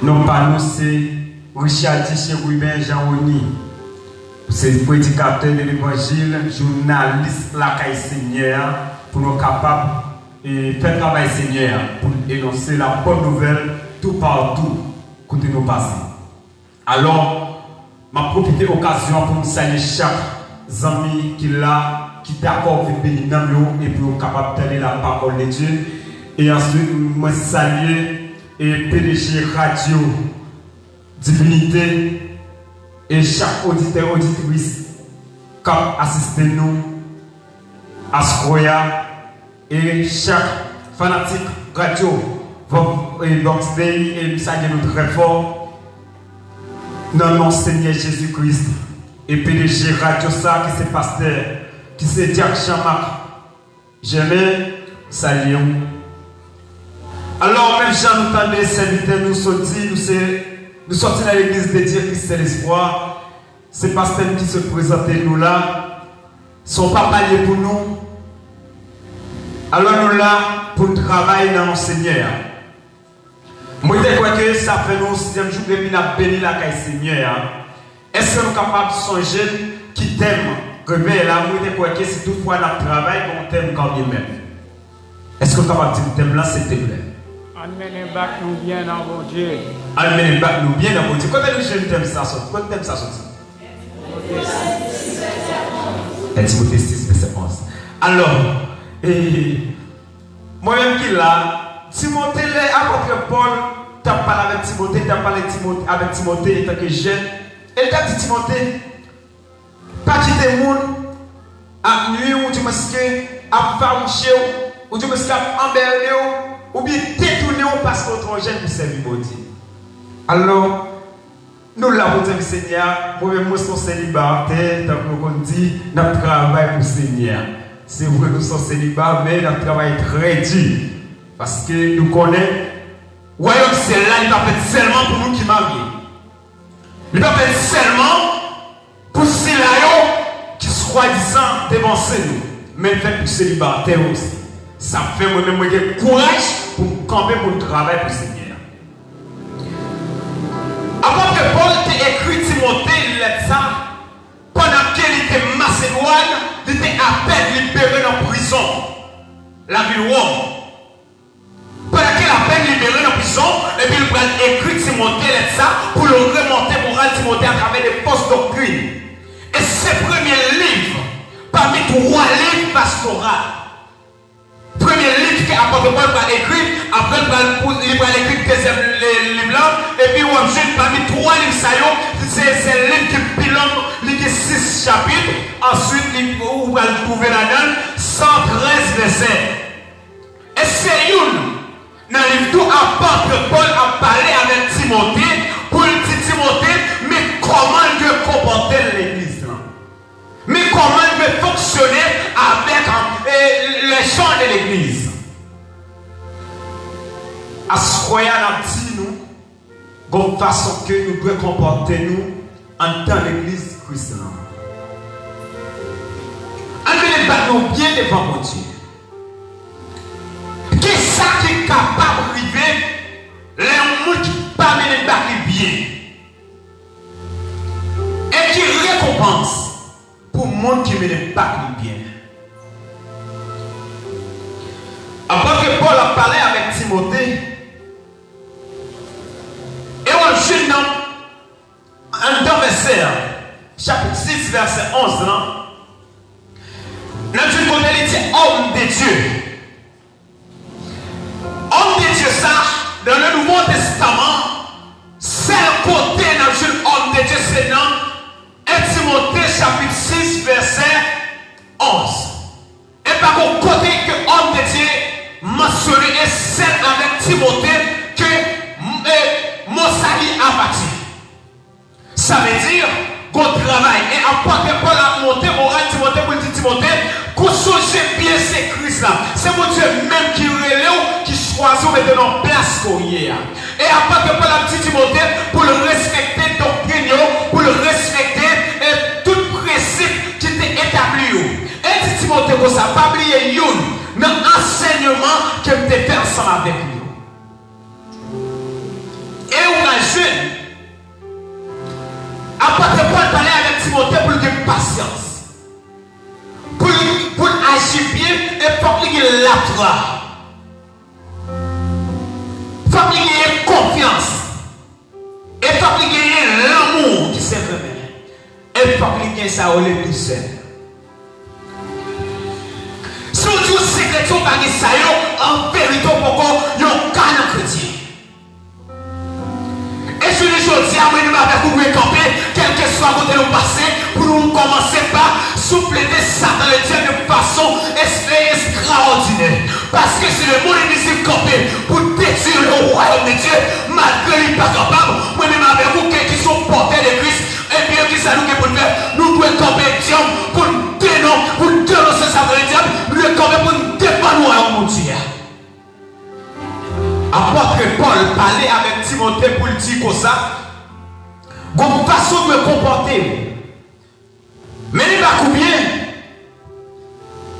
Non pas nous, c'est Richard Tiché-Ruben Jean-Oni. C'est prédicateur de l'évangile, journaliste la caille Seigneur, pour nous capables de faire travail Seigneur, pour énoncer la bonne nouvelle tout partout, côté nous passer. Alors, m'a profité de l'occasion pour nous saluer chaque ami qui l'a, qui est d'accord avec bénir et pour capable d'aller la parole de Dieu. Et ensuite, moi saluer et PDG Radio Divinité et chaque auditeur auditrice qui a assisté nous à Scroya et chaque fanatique radio Vox Day et saluer nous très fort dans le nom Seigneur Jésus-Christ et PDG Radio ça qui c'est pasteur qui c'est Diak Jean-Marc j'aimais saluer. Alors même Jean nous tendait serviteurs nous sortis dans l'église de Dieu Christ c'est l'espoir. C'est pasteur qui se présentait nous là. Son papa est pour nous. Alors nous là pour travailler dans le Seigneur. Moi je crois que ça fait nous 6e jour depuis nous béni la caille Seigneur. Est-ce que nous sommes capables de songer qui t'aime rebelle là moi je crois que si toutefois nous travaillons on t'aime quand même. Est-ce que nous sommes capables de dire thème là s'il te plaît? Amenez back nous bien dans mon Dieu. Amenez back nous bien dans mon Dieu. Quand nous je t'aime ça sorti. Quand t'aime ça sorti. Timothée 6 verset 11. Alors moi-même qui là Timothée l'apôtre Paul t'a parlé avec Timothée, t'a parlé avec Timothée en tant que jeune. Et t'a dit Timothée pas quitter le monde à nuit ou tu me sais à faire ou tu me sais à emberner ou bien détourner parce que notre jeune pour servir mon Dieu. Alors nous l'avons dit Seigneur, moi-même moi sommes célibataires, tant qu'on dit, nous travaillons pour le Seigneur. C'est vrai que nous sommes célibataires, mais nous travaillons très dur. Parce que nous connaissons, le royaume c'est là, il ne va pas faire seulement pour nous qui marient. Il ne va pas faire seulement pour ceux qui soi-disant dévancer nous, mais il fait pour célibataires aussi. Ça fait moi-même le courage pour camper pour le travail pour le Seigneur. Avant que Paul t'ait écrit Timothée, il l'a ça, pendant qu'il était Macédoine, il était à peine libéré dans la prison, la ville Rome. Pendant qu'il a peine libéré dans la prison, et puis il a écrit Timothée, il l'a ça, pour le remonter moral Timothée à travers des fausses doctrines. Et ses premiers livres, parmi 3 livres pastoraux, premier livre que l'apôtre Paul va écrire, après il va écrire le deuxième livre là, et puis ensuite parmi 3 livres, c'est le livre qui pilote, il y a 6 chapitres, ensuite vous allez trouver là-dedans 113 versets. Et c'est une, dans le livre tout, l'apôtre Paul a parlé avec Timothée, pour lui dire Timothée, mais comment il veut comporter l'église là? Mais comment il veut fonctionner avec les gens de l'église? À ce qu'on a dit nous, de façon que nous devons comporter nous en tant l'église chrétienne. Amenez nous bien devant mon Dieu. Qu'est-ce qui est capable d'arriver les gens qui ne pas mener bien et qui récompense pour le monde qui ne mène pas bien. Après que Paul a parlé avec Timothée, et on juge dans verset, chapitre 6, verset 11, dans une côté, il dit homme de Dieu. Homme de Dieu, ça, dans le Nouveau Testament, c'est le côté dans une homme de Dieu, c'est dans 1 Timothée chapitre 6 verset 11. Et par contre, côté que homme de Dieu mentionné et celle avec Timothée que Mossali a bâti. Ça veut dire qu'on travaille. Et après que Paul a monté moral Timothée pour dire Timothée, qu'on songe bien ces Christ là. C'est mon Dieu même qui relève, qui choisit de mettre en place qu'on y est. Et après que Paul a dit Timothée pour le respecter doctrine, pour le respecter et tout principe qui était établi. Et dit Timothée pour ça, pas oublier dans l'enseignement que vous avez fait ensemble avec nous. Et on a jeune. Apôtre Paul parlait avec Timothée pour lui dire patience. Pour agir bien, il faut qu'il y ait la foi. Il faut qu'il y ait confiance. Il faut qu'il y ait l'amour qui s'est remis. Il faut qu'il y ait ça au lieu tout seul. Si vous dites secret, vous ne ça en vérité pourquoi vous avez un canon chrétien. Et sur les jours, nous avons camper, quel que soit côté nous passer, pour nous commencer par souffler des Satan le diable de façon extraordinaire. Parce que c'est le monde invisible campé pour détruire le royaume de Dieu, malgré lui pas capable. Moi-même avec vous qui sont portés de Christ, et bien que ça nous pour faire, nous devons camper pour nous dénoncer ça le diable, nous devons camper pour nous défendre le royaume de Dieu. Apôtre Paul parlait avec Timothée pour le dire comme ça, une façon de me comporter. Mais il va combien?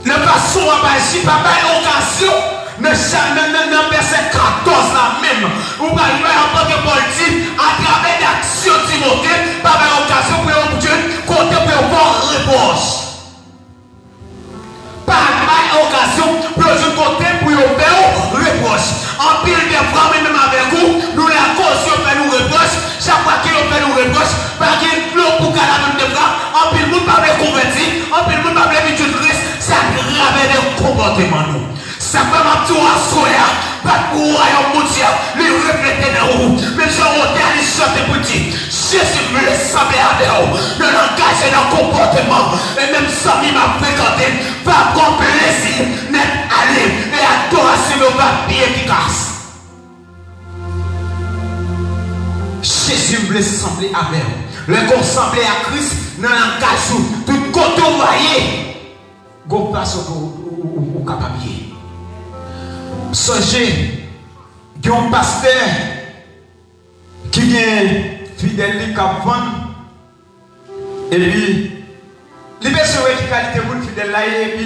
La façon à agir, papa, occasion, dans verset 14 là même, vous allez voir apôtre Paul dit, à travers l'action de Timothée, papa, occasion pour Dieu, côté pour avoir réponse. Par occasion, pour le côté pour faire reproche. En pile de fois, même avec vous, nous la cause fait nous reproche. Chaque fois qu'il fait nous reproche, parce qu'il y a un pour qu'à la même de fois, en pile monde pas converti, en pile monde pas habitué de Christ, ça grave le comportement nous. Ça fait ma tour à soya, pas pour royaume mondial, lui refléter dans vous. Mais j'ai honte à lui chanter pour dire, Jésus me laisse savoir avec vous, de langage et dans le comportement, et même ça m'a fréquenté, pas comme plaisir, n'est aller et adoration de papier efficace. Jésus me laisse sembler avec vous. Le corps semblait à Christ, dans le langage, tout côté vous voyez, go passe au capable. Songez, il y a un pasteur qui est fidèle qui vend et puis il est sur la qualité de fidèle là et puis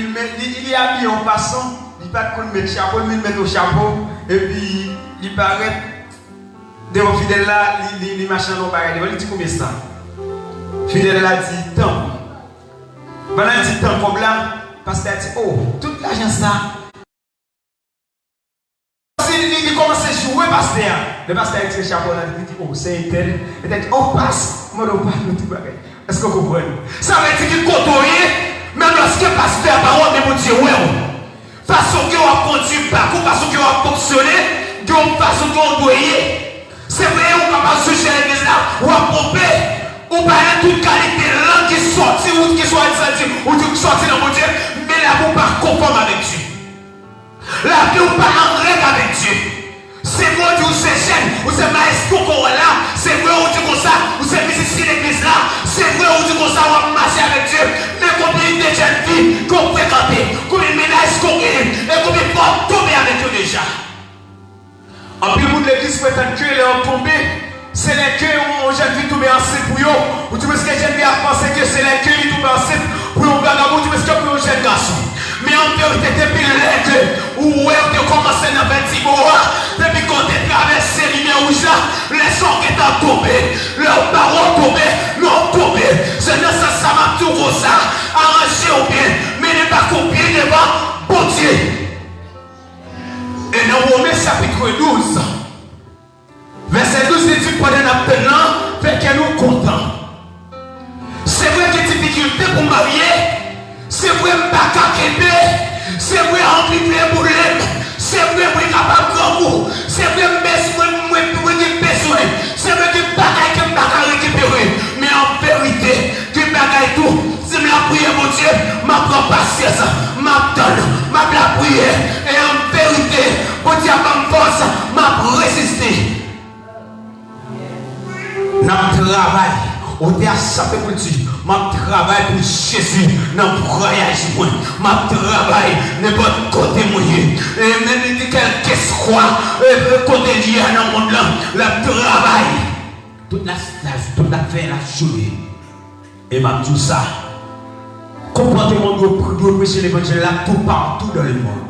il est habillé en passant, il pas de mettre chapeau, il met au chapeau et puis il paraît devant fidèle là, il machin non pareil, il dit combien ça? Fidèle là dit tant. Pendant il dit tant comme là, pasteur dit oh, toute l'argent ça. Il commence à jouer pasteur. Le pasteur a dit le chapeau là, il dit oh c'est tel. Il dit oh passe, moi on parle tout pareil. Est-ce que vous comprenez? Ça veut dire qu'il côtoie, même lorsque le pasteur parole de mon Dieu, ouais. Façon que on conduit parcours, façon que on fonctionner, façon que on doit y. C'est vrai, on ne peut pas juger l'église là, ou à pomper, ou pas toute qualité langue qui sortit, ou qui soit sorti, ou qui sortit dans mon Dieu, mais là vous pas conforme avec Dieu. Là vous pas en règle avec Dieu. C'est moi qui vous c'est jeune, vous c'est maestro qu'on est là, c'est vrai où tu comme ça, vous c'est musicien l'église là, c'est vrai où tu comme ça, on va marcher avec Dieu, mais combien de jeunes filles qu'on fréquente, combien de ménages qu'on gagne, et combien de fois tomber avec eux déjà. En plus, de l'église prétend que les ont tombé, c'est les que les jeunes filles tombent enceinte pour eux, ou tu veux que les jeunes filles pensent que c'est les que les tombent enceinte pour un vagabond, tu veux que pour un jeune garçon. Mais en vérité, depuis l'aide, où tu commencé dans 26 mois, depuis qu'on t'a traversé les lumières rouges là, les gens qui sont tombés, leurs parents tombés, non tombés. C'est dans ça m'a tout comme ça, arrangé au bien, mais n'est pas copié devant bon Dieu. Et dans Romains chapitre 12, verset 12, il dit pendant maintenant, fait que nous contents. C'est vrai que difficulté pour marier. C'est vrai que je ne peux pas quitter. C'est vrai que je ne peux pas problème. C'est vrai que je suis capable de grand. C'est vrai que je besoin. C'est vrai que je ne peux pas récupérer. Mais en vérité, je ne peux pas tout. Si je prie mon Dieu, je prends patience. Je donne, je la prière. Et en vérité, pour Dieu ma force, je résister. Nous travaillons. On t'a chassé pour Dieu. Je travaille pour Jésus dans le voyage. Je travaille n'importe côté moyen. Et même quel que soit côté lié dans le monde là, le travail. Toute la fin, la journée. Et je dis ça. Comportement de prêcher l'évangile là tout partout dans le monde.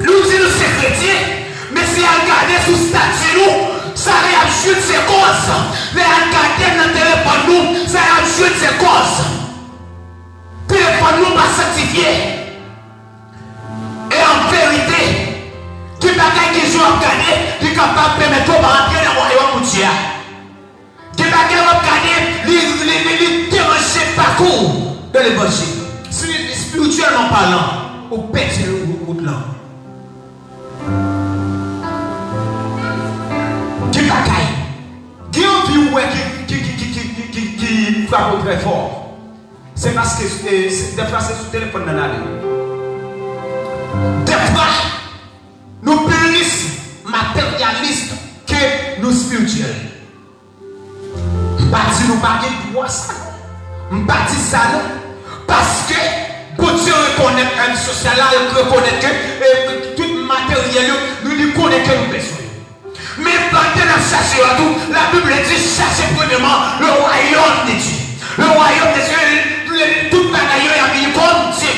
Nous disons c'est chrétien, mais si elle regarde sous statut, nous, ça réagit ses causes. Les regarder dans le téléphone nous, ça réagit ses causes. Téléphone nous pas sanctifié. Et en vérité, qui bagaille qui joue à regarder, qui est capable de permettre de rentrer dans le royaume de Dieu. Qui bagaille à regarder, les déranger parcours de l'évangile. Spirituellement parlant, au pète le route là. Qui bagaille, qui envie ouais qui frappe très fort. C'est parce que des fois c'est sur le téléphone dans la rue. Des fois, nous plus matérialistes que nous spirituels. Je ne dis pas que nous ça. Je ne dis ça non. Parce que pour Dieu reconnaître un social là, reconnaître que tout matériel, nous ne connaissons que nous besoin. Mais pendant que nous cherchons à tout, la Bible dit cherchez premièrement le royaume de Dieu. Le royaume de Dieu, tout le bagaille est habillé comme Dieu.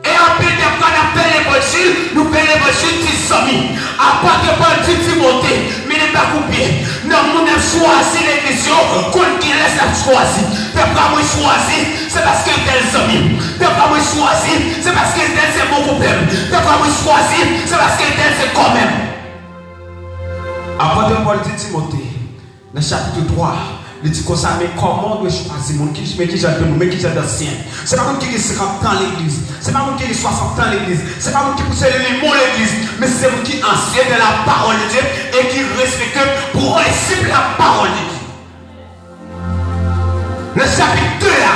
Et en plus de fois, on appelle l'évangile, nous payons l'évangile 10 amis. À part de pas dire Timothée, mais n'est pas coupé. Non, nous avons choisi l'église, qu'on qui laisse la choisir. De pas moi choisir, c'est parce que tel amis. De pas moi choisir, c'est parce que tel c'est beaucoup plus. De pas moi choisir, c'est parce que tel c'est quand même. Apôtre Paul dit Timothée, dans le chapitre 3, il dit comme ça, mais comment doit choisir mon qui j'ai de nous, mais qui j'ai d'ancien. C'est pas moi qui est 50 ans l'église, c'est pas moi qui est 60 ans l'église, c'est pas moi qui pousse les mots l'église, mais c'est moi qui est ancien de la parole de Dieu et qui respecte pour réciter la parole de Dieu. Le chapitre 2 là,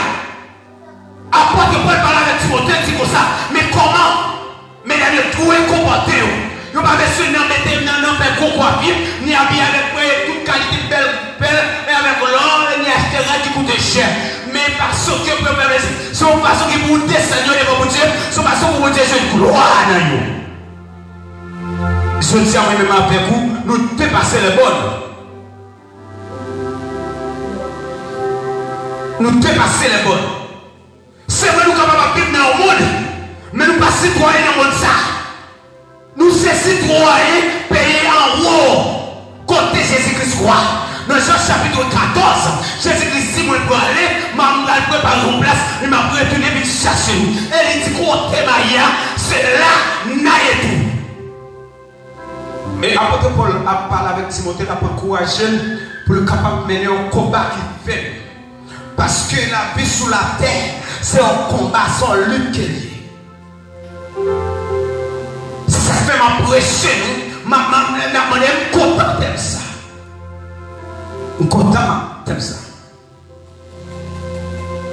apôtre Paul parle avec Timothée, dit comme ça, mais comment, mesdames, vous pouvez comporter. Vous n'avez pas besoin de mettre dans un concours ni habiller avec toute qualité de belle et avec l'or, ni acheter rien qui coûte cher. Mais parce que vous pouvez faire, c'est une façon qui vous descend devant Dieu, c'est une façon pour vous dire je gloire dans vous. Je dis à moi-même avec vous, nous dépasser les bonnes. Nous dépasser les bonnes. C'est vrai nous capables de vivre dans le monde, mais nous ne pas citoyens dans le monde ça. Nous sommes citoyens payés en haut. Côté Jésus-Christ quoi. Dans Jean chapitre 14, Jésus-Christ dit, moi je peux aller, je vais préparer une place, il m'a retourné et chercher nous. Et il dit, côté Maïa, c'est là, naïe tout. Et apôtre Paul a parlé avec Timothée, il a encouragé pour le capable de mener un combat qui fait. Parce que la vie sous la terre, c'est un combat sans lutte qui est lié. Ça fait ma prêcher nous, ma content comme ça. Content comme ça.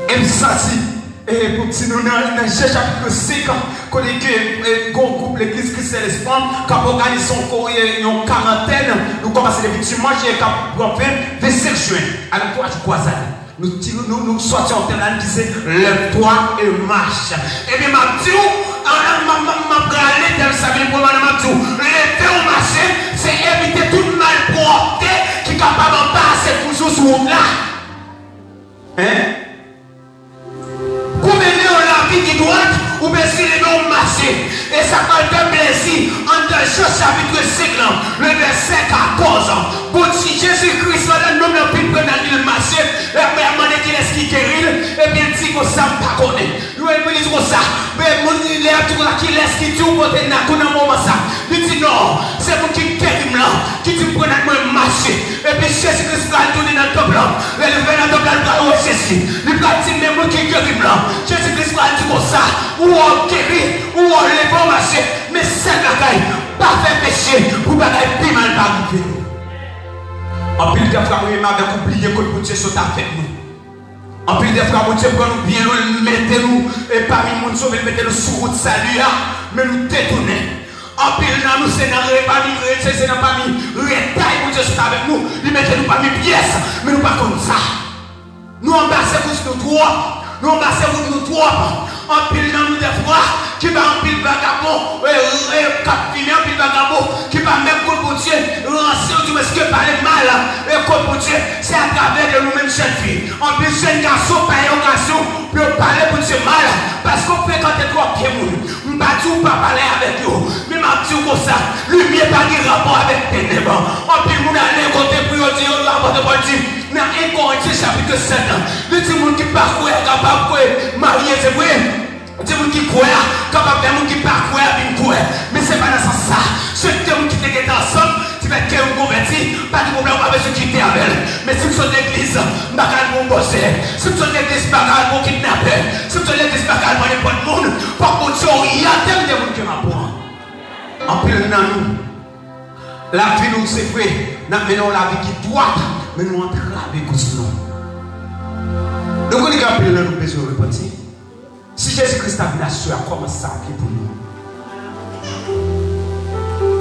Et ça dit, et pour que nous dans chapitre 5, quand le groupe l'église chrétienne l'espoir, quand on organise une quarantaine, nous commençons depuis dimanche et quand 25 juin, avec toi je crois ça. Nous sortions en termes qui disait lève-toi et marche. Et bien, ma dit, ma bralé dans sa vie pour ma dit, lève-toi ou marcher, c'est éviter toute malporté qui est capable de passer toujours sur route là. Hein? Pour mener la vie qui droite, ou bien si les gens marcher. Et ça fait un plaisir en Jean chapitre 5, le verset 14. Pour si Jésus-Christ va dans le nom de Bible dans l'île marché, et puis il a demandé qu'il est qui guérit, et puis il dit que ça ne pas connaît. Nous il dit comme ça, mais il est tout là qui laisse qui dit au côté dans un moment ça. Il dit non, c'est vous qui guérit là, qui dit prenez moi marcher. Et puis Jésus-Christ va tourner dans le top là. Il va dans le top là, il va Jésus. Il va dire mais moi qui guérit là. Jésus-Christ va dire comme ça, ou on guérit, ou on lève au marché, mais c'est bagaille, pas faire péché, pour bagaille plus mal pas arriver. En plus de fois, nous avons oublié que le Dieu soit avec nous. En plus de fois, Dieu prend nous bien, nous mettez-nous, et parmi nous, sauver, mettez-nous sur route salut, mais nous détournez. En plus, nous sommes dans le parmi, c'est dans parmi, rétaille pour Dieu soit avec nous, il mettez-nous parmi pièces, mais nous pas comme ça. Nous embrassons nous trois, nous embrassons nous trois. En pile dans nous des fois, qui va en pile vagabond, cap fini en pile vagabond, qui va même pour Dieu, lancer du est-ce que parler mal, et pour Dieu, c'est à travers de nous-mêmes jeunes filles. En plus, jeunes garçons, par occasion, pour parler pour Dieu mal, parce qu'on fait quand t'es trois pieds mouillés. Je ne vais pas parler avec vous, mais je vais dire comme ça, lumière pas de rapport avec ténèbres. En plus, nous allons côté pour dire, l'apôtre Paul dit, dans 1 Corinthiens chapitre 7, il dit, gens qui parcourent capable de marier, c'est vrai. Des gens qui croient, capable de gens qui parcourent, mais ce n'est pas dans ce sens. Ceux qui étaient ensemble, tu vas être converti, pas de problème avec ceux qui étaient avec elle. Mais si vous êtes l'église, vous allez bosser. Si vous êtes l'église, vous allez kidnapper. Si vous êtes l'église, vous allez prendre n'importe monde. Par contre, il y a tellement de gens qui m'apprennent. En plus, nous, la vie nous c'est vrai. Nous menons la vie qui doit, mais nous entrons avec nous. Donc, on est capable de nous besoin de repentir. Si Jésus-Christ a venu à ceux, comment ça a pour nous?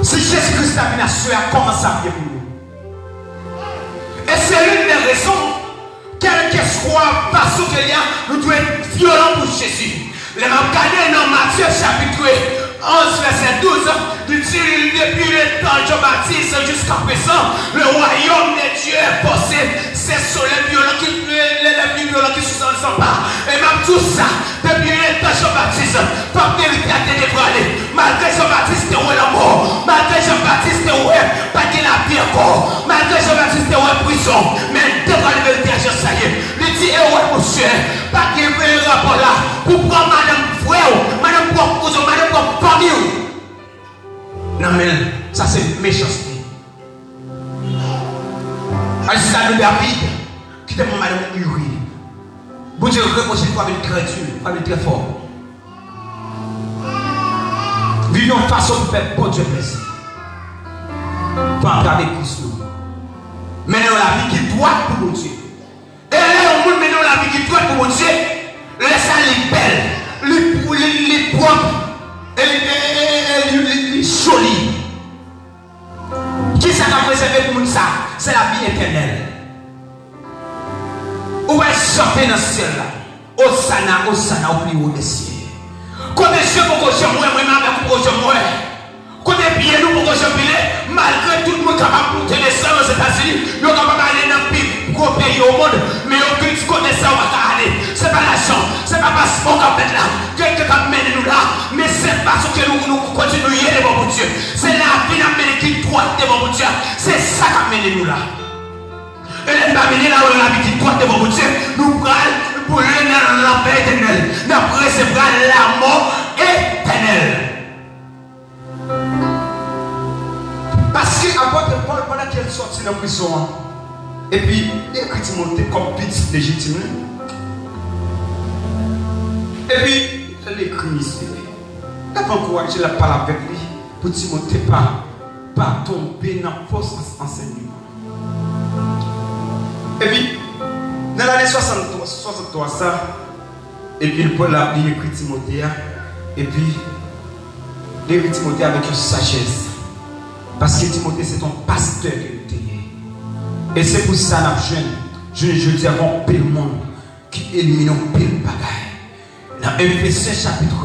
Si Jésus-Christ a venu à ceux, comment ça a pour nous? Et c'est l'une des raisons, quelle que soit la façon qu'il y a, nous devons être violents pour Jésus. Les mêmes cadets dans Matthieu chapitre 11, verset 12, il dit depuis le temps de Jean-Baptiste jusqu'à présent, le royaume de Dieu est posé. C'est sur les violents qui sont dans le sang. Et même tout ça, depuis le temps de Jean-Baptiste, pas vérité à dévoiler. Malgré Jean-Baptiste, où est la mort? Malgré Jean-Baptiste, où est pas qu'il a bien encore? Malgré Jean-Baptiste, où est prison? Mais devant la vérité à Jean, ça y est. Il dit, ouais, monsieur, pas qu'il y ait un rapport là pour prendre madame frère, madame pour cousin, madame pour famille. Non, mais ça c'est méchanceté. Alors, c'est ça de David qui demande madame Uri. Bon Dieu, reproche une famille très dure, famille très forte. Vivons une façon de faire bon Dieu plaisir. Pas avec nous. Maintenant la vie qui doit pour mon Dieu. Et là, on maintenant la vie qui doit pour mon Dieu. Laisse-la les belles, les propres, les jolies. Qui ça va préserver pour nous ça? C'est la vie éternelle. Où est chanter dans ce ciel là? Osana, Osana, au plus haut des cieux. Quand les yeux pour que je moi, moi-même pour que je moi. Quand les pieds nous pour que je pile, malgré tout le monde capable de télécharger aux États-Unis, nous sommes capables d'aller dans le plus gros pays au monde, mais aucune connaissance va aller. Ce n'est pas l'argent, ce n'est pas parce qu'on va mettre là, quelqu'un mène nous là, mais c'est parce que nous continuons devant mon Dieu. C'est la vie qui doit devant mon Dieu. C'est ça qui mène nous là. Et les familles là où la vie qui doit devant mon Dieu, nous prenons pour l'unir dans la paix éternelle. Nous recevrons la mort éternelle. Parce que l'apôtre Paul, pendant qu'il est sorti de la prison, et puis il a écrit Timothée comme petit légitime. Et puis il a écrit ici. Il a encouragé la parole avec lui pour Timothée pas tomber dans le faux enseignement. Et puis, dans l'année 63, ça, et puis Paul a écrit Timothée, et puis il a écrit Timothée avec une sagesse. Parce que Timothée, c'est ton pasteur que tu es. Et c'est pour ça que je dis à mon pile monde qui élimine un pile bagaille. Dans Éphésiens chapitre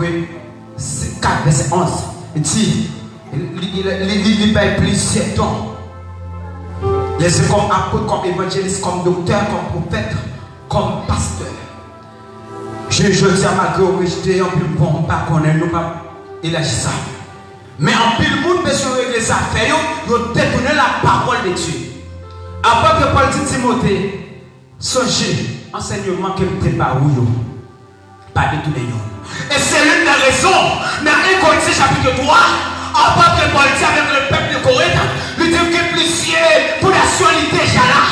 4, verset 11, il dit, il va plus 7 ans. Laissez comme apôtre, comme évangéliste, comme docteur, comme prophète, comme pasteur. Je dis à ma gueule, j'étais un peu bon, pas qu'on ait nous pas élargi ça. Mais en pile monde besoin de régler les affaires, ils ont détourné la parole de Dieu. Après que Paul dit Timothée, songez, enseignement que vous n'avez pas où, pas détourner. Et c'est l'une des raisons, dans 1 Corinthiens chapitre 3, après que Paul dit avec le peuple de Corinthe, il dit que plusieurs fondations étaient déjà là.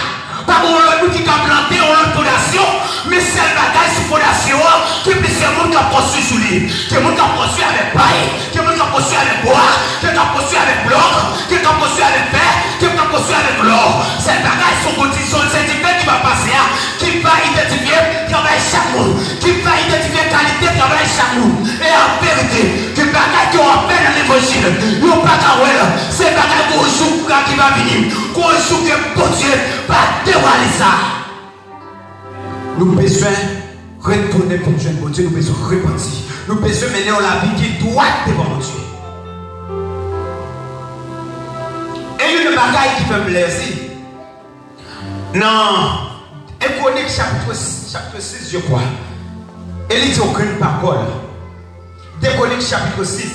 Pas pour l'autre qui a planté une fondation, mais c'est le bagage sur fondation qui plusieurs monde qui a construit sur lui. Qui a construit avec paille, qui a construit avec bois, qui a construit avec bloc, qui a construit avec fer, qui a construit avec l'or. C'est le bagage sur condition, c'est du fait qui va passer, qui va identifier travail chaque monde, qui va identifier qualité travail chaque monde. Et en vérité, que le bagage qui ont fait dans l'évangile, nous pas qu'à c'est le bagage qu'on joue qui va venir, qu'on joue que bon Dieu va dévoiler ça. Nous besoin retourner pour Dieu, bon Dieu, nous besoin repentir. Nous besoin mener la vie qui doit devant Dieu. Et une bagaille qui fait plaisir. Non. Et Chronique chapitre 6, je crois. Et il dit aucune parole. Chronique chapitre 6.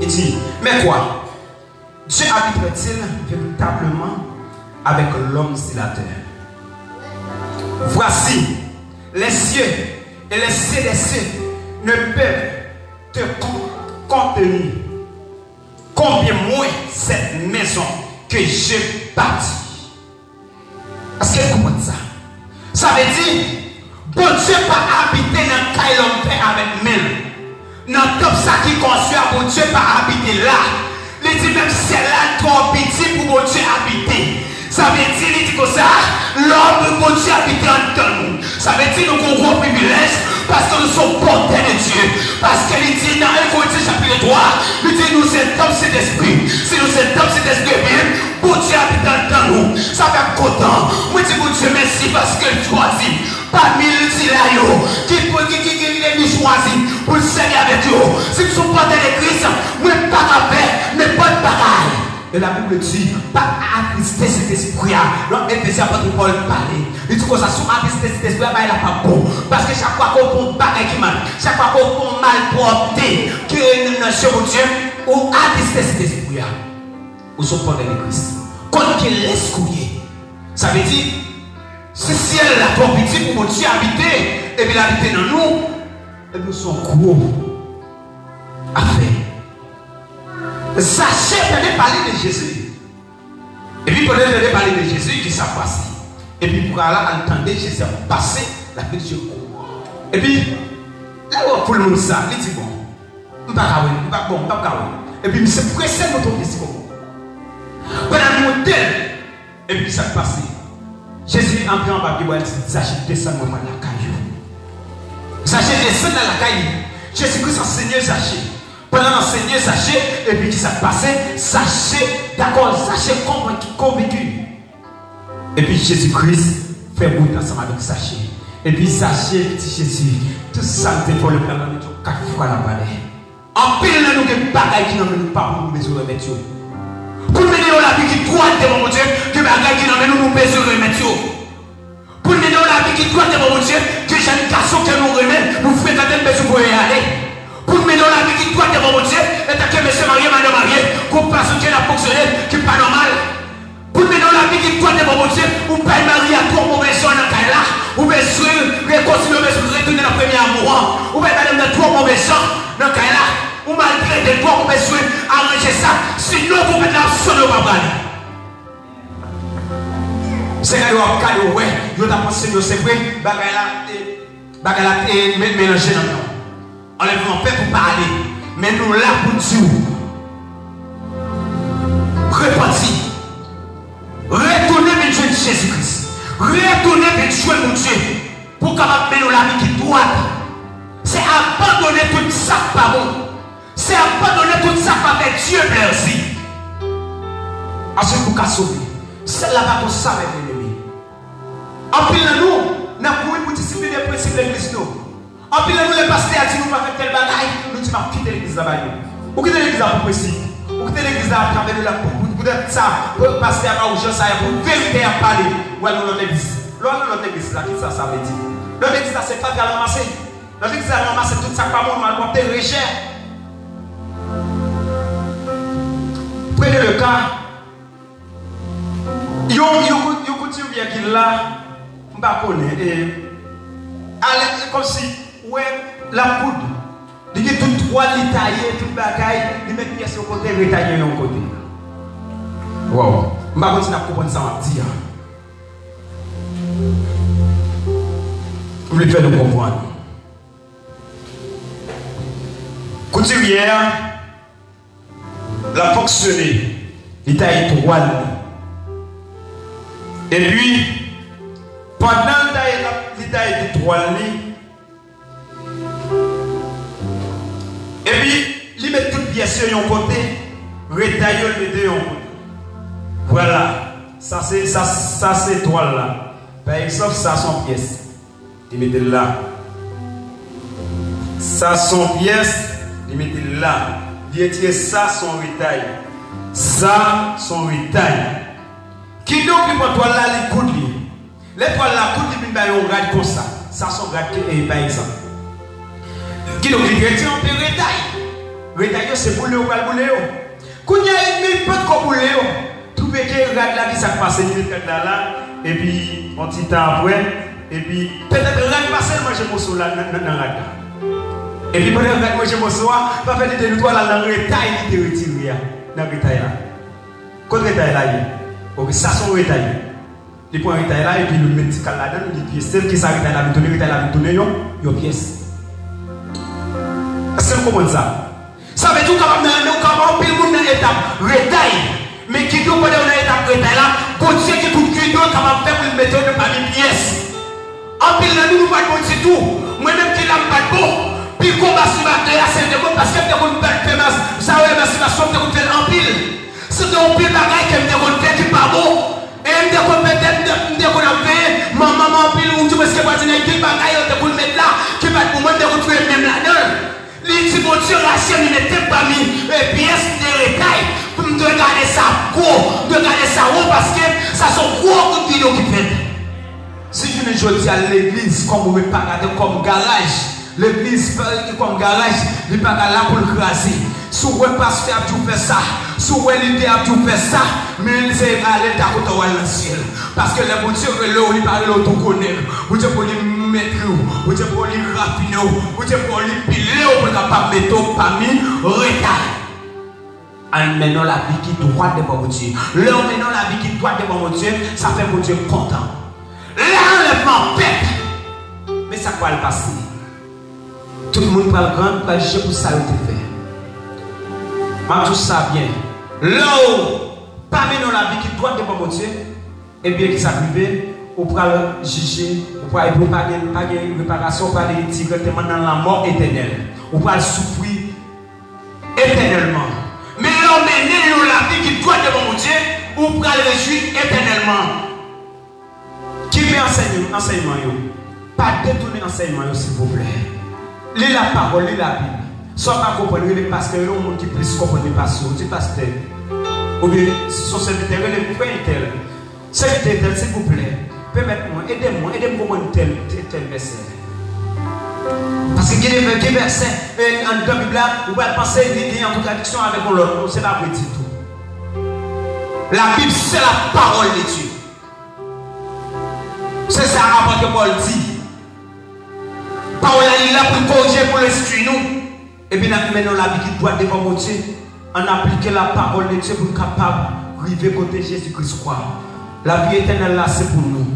Il dit, mais quoi? Dieu habiterait-il véritablement avec l'homme sur la terre? Voici, les cieux et les cieux des cieux ne peuvent te contenir. Combien moins cette maison que j'ai bâtie. Est-ce que vous comprenez ça? Ça veut dire, bon Dieu pas habiter dans le caille l'homme fait avec même. Dans tout ça qui construit, bon Dieu pas habiter là. Il dit même c'est là trop petit pour bon Dieu habiter. Ça veut dire, il dit comme ça, l'homme bon Dieu habiter en nous. Ça veut dire nous avons un gros privilège parce que nous sommes portés de Dieu. Parce qu'il dit dans 1 Corinthiens chapitre 3, il dit nous c'est homme, c'est esprit. Si nous c'est homme, c'est esprit bien, bon Dieu habite dans nous. Ça fait content. Moi je dis bon Dieu merci parce qu'il choisit. Parmi les tilayo qui les choisit pour le servir avec eux. Si nous sommes portés de Christ, nous ne pas avec, mais pas de bagaille. Et la Bible dit, pas attrister cet esprit. Donc, Éphésiens, apôtre Paul parlait. Il dit que ça soit attrister cet esprit, il n'a pas bon. Parce que chaque fois qu'on prend bagaille qui mal, chaque fois qu'on prend mal porté, que nous sommes chez Dieu, on attrister cet esprit. Ou sont portés de Christ. Quand il laisse couiller, ça veut dire, si ciel la trop petit pour mon Dieu habiter, et puis habiter dans nous, et nous sommes gros à faire. Sachez de parler de Jésus. Et puis, pendant de parler de Jésus, qui s'est passé. Et puis, pour Allah entendre Jésus passer, la vie de Dieu. Et puis, là où tout le monde ça, il dit bon, je ne vais pas bon, et puis, il s'est pressé de notre discours. Pendant le modèle, et puis, ça s'est passé. Jésus entré en bas, il dit Zachée, descends dans la caillou. Zachée, descends dans la caillou. Jésus-Christ enseignait Zachée. Pendant l'enseigner, Zachée, et puis qui s'est passé, Zachée, d'accord, Zachée convaincu. Et puis Jésus-Christ fait route ensemble avec Zachée. Et puis Zachée dit Jésus, tout ça c'est pour le faire dans notre 4 fois la balai. En pile, nous avons des bagailles qui n'ont pas pour nous besoin de remettre. Pour nous donner la vie qui doit être mon Dieu, que bagailles qui n'ont pas besoin de remettre. Pour nous donner la vie qui doit être mon Dieu, que j'ai une garçon qui nous remet, nous fréquentons besoin pour y aller. Pour nous mettre dans la vie qui doit être mon Dieu, et que monsieur marié, madame mariée, qu'on passe ce qui a fonctionné, qui n'est pas normal. Pour nous mettre dans la vie qui doit être mon Dieu, ou pas marié à toi, mauvais son dans la là, ou bien sûr, réconcilier, retourner dans le premier amour, ou bien aller dans toi, mauvais son dans la là, ou malgré de toi, ou bien sûr, arranger ça, sinon vous mettez la sonne au babal. C'est là où on a ouais, vous avez pensé que c'est vrai, bagala est mélangé dans nous. Enlèvement fait pour parler, mais nous là pour Dieu. Repentir. Retourner vers Dieu de Jésus-Christ. Retourner vers Dieu mon Dieu. Pour capable mener la vie qui doit. C'est abandonner tout ça par bon. C'est abandonner tout ça par Dieu merci. Ensuite pour qu'à sauver. C'est là-bas qu'on savait l'ennemi. En plus de nous, nous avons pour discipliner les principes de l'Église. En plus, nous les pasteurs disent nous pas faire tel bagaille, nous disons quitter l'église là-bas. Ou quitter l'église là pour précis. Ou quitter l'église là pour travailler là pour être ça, pour passer à gens ça pour vérité à parler. Ou alors notre église. L'autre église là, qui ça veut dire? L'autre église là, c'est pas qu'à ramasser. L'autre église là, ramasser tout ça par monde, mal porter recherche. Prenez le cas. Yo continue bien qu'il là, on va connaître. Comme si ouais, la poudre, il y a tout trois taillés, tout bagaille, il met pièce au côté, retaillé au côté. Wow, je vais continuer à comprendre ça en dire. Vous voulez faire nous comprendre. Couturière, la fonctionné, il taille trois lignes. Et puis, pendant il taille trois lignes, et puis, il met toutes les pièces sur un côté, retaille les deux en côté. Voilà, ça c'est toile là. Par exemple, ça sont pièces. Il met là. Ça sont pièces, il met là. Il dit ça son retaille. Ça son retaille. Qui donc il prend toile là, les coudes lui. Les toiles là, coudes lui, il regarde comme ça. Ça son grade par exemple. Qui donc il dit on peut retaille. Retaille c'est pour le ou pas pour le. Quand il y a une peu de coboulé, trouver que regarde là qui s'est passé là, et puis un petit temps après, et puis peut-être regarde passer manger mon sou là dans la et puis pendant que manger mon sou, va faire des deux là dans le retail qui te retire dans le retail là. Quand le retail là, ok, ça son retail. Il prend un retail là et puis le met là-dedans, il pièce celle qui s'arrête là, il tourne retail là, il tourne yo pièce. Est-ce que vous comprenez ça? Ça veut dire qu'on a pile monde dans l'étape retail, mais qui doit pas dans l'étape retail là, pour Dieu qui coupe cuit doit capable faire pour le mettre dans parmi pièces. En pile là nous pas bon c'est tout. Moi-même qui l'a pas bon, puis combat sur ma terre c'est de bon parce que de bon faire ça ouais masturbation de bon faire en pile. C'est un pile bagaille que me bon faire qui pas bon. Et me bon peut-être de bon faire maman pile ou tu parce que pas dire qui bagaille de bon mettre là qui va pour moi de retrouver même là-dedans. Les petits montures rachètent, ils n'étaient pas mis pièces de rétail pour me regarder ça gros, de regarder ça haut parce que ça sont gros que vidéo qui fait. Si je ne dis à l'église comme vous ne pas regarder comme garage, l'église comme garage, il n'est pas là pour le craser. Si vous ne pas faire tout faire ça, si vous l'idée à tout faire ça, mais c'est à l'état quand on va dans le ciel. Parce que les montures que l'eau, il parle l'autre connaît. Vous devez pour les mettre, vous devez pour les raffiner, vous devez pour les piler, vous devez pas mettre parmi retard. En menant la vie qui doit devant mon Dieu. Là, en menant la vie qui doit devant mon Dieu, ça fait mon Dieu content. L'enlèvement pète. Mais ça va le passer. Tout le monde va le grand, va juger pour ça, il fait. Mais tout ça bien. Là où, pas menant la vie qui doit devant mon Dieu, et bien qui s'arrive, on pourra le juger, on pourra pas de réparation, on pourra aller directement dans la mort éternelle. On pourra souffrir éternellement. Mais là, menant la vie qui doit devant mon Dieu, on pourra le réjouir éternellement. Qui veut enseignement? Pas détourner l'enseignement, s'il vous plaît. Lisez la parole, lisez la Bible. Soit pas comprendre les pasteurs, il y a un monde qui plus comprendre les pasteurs, les pasteurs. Ou bien, son serviteur, les frères tel. Serviteur, s'il vous plaît, permettez-moi, aidez-moi à comprendre tel verset. Parce que il y a des versets dans la Bible, vous pouvez penser qu'il y a une contradiction avec l'autre, c'est pas vrai du tout. La Bible, c'est la parole de Dieu. C'est ça que Paul dit. Parole est là pour corriger, pour l'instruire nous. Et puis maintenant la vie qui doit devant mon Dieu, en appliquer la parole de Dieu pour être capable d'arriver côté Jésus-Christ croire. La vie éternelle là c'est pour nous.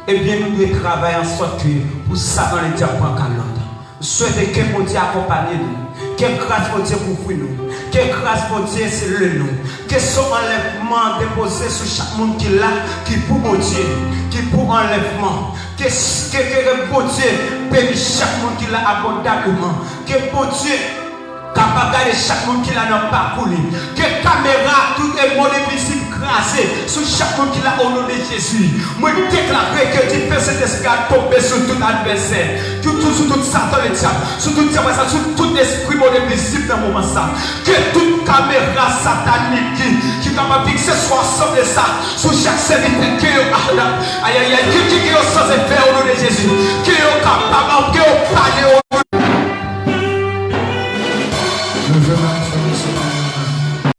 Et bien nous devons travailler en sorte que pour ça dans les diapos à l'autre. Souhaitez que mon Dieu accompagne nous. Que grâce mon Dieu pour nous. Que grâce mon Dieu c'est le nous. Que son enlèvement déposé sur chaque monde qui l'a, qui pour mon Dieu, qui pour enlèvement. Que bon Dieu bénit chaque monde qui l'a abondamment. Que bon Dieu capable de garder chaque monde qui l'a dans le parcours. Que caméra, tout est mon visible crasé sur chaque monde qui l'a au nom de Jésus. Moi, je déclare que tu fais cet esprit à tomber sur tout adversaire, sur tout Satan et diable, sur tout diable, sur tout esprit mon visible dans le moment ça. Que toute caméra satanique qui est capable de fixer soit ensemble de ça sur chaque serviteur qui est aïe aïe aïe, qui est sans effet au nom de Jésus, qui est capable de parler